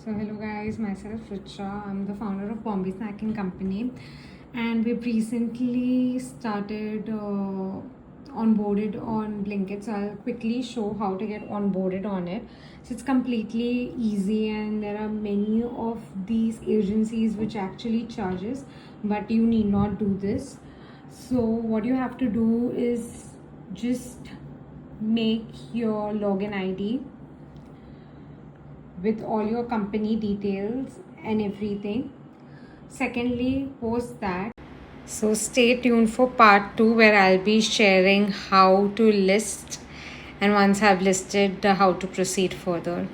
So hello guys, myself Richa. I'm the founder of Bombay Snacking Company, and we've recently started onboarded on Blinkit. So I'll quickly show how to get onboarded on it. So it's completely easy, and there are many of these agencies which actually charges, but you need not do this. So what you have to do is just make your login ID with all your company details and everything. Secondly, post that. So stay tuned for part 2 where I'll be sharing how to list, and once I've listed, how to proceed further.